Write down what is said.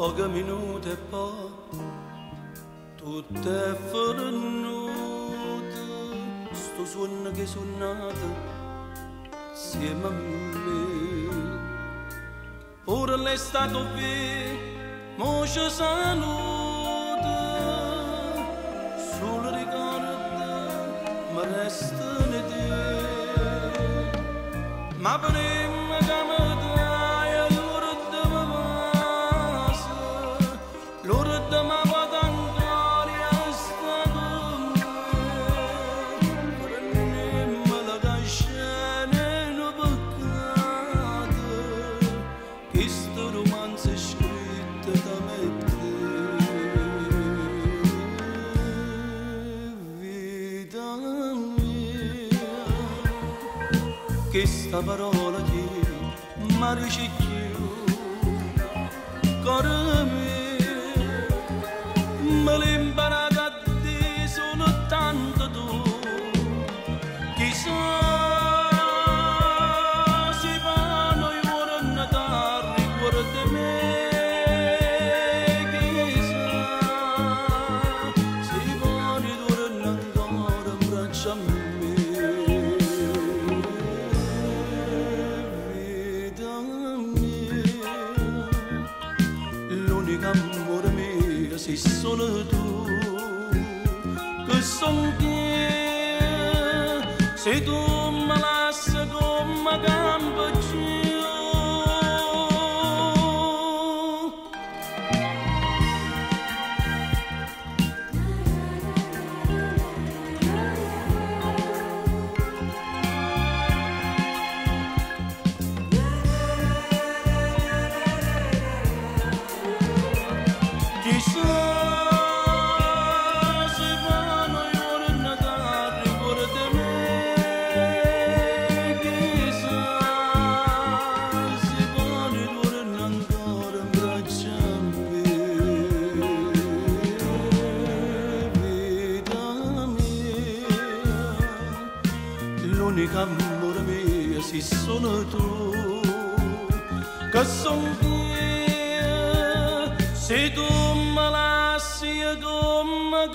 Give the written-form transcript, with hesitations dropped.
pochi minuti e poi tutto è venuto, sto suono che suonate insieme a me. Ora l'è stato qui, mo ci saluta, solo ricorda, ma resta di te. Ma prima che mi dai l'ora di me passa, l'ora di me vado ancora a stare con me. Prendiamo la cascina in un peccato, che sto romanzo è scritto da me e te. Vita mia, che sta parola che mi ricicchio, cuore mio, me l'ho imparata a te soltanto tu. Chissà se fanno i cuori Natale, ricorda me. Chissà se fanno i cuori ancora in braccio a me. Amore mio, sei solo tu, che son te, se tu mi lasci come campo giù. Chissà se fanno i cuori Natale, ricorda me. Chissà se fanno i cuori ancora in braccio a me. Vita mia, l'unica amore mio sei solo tu, che son te. Se tu me lasci come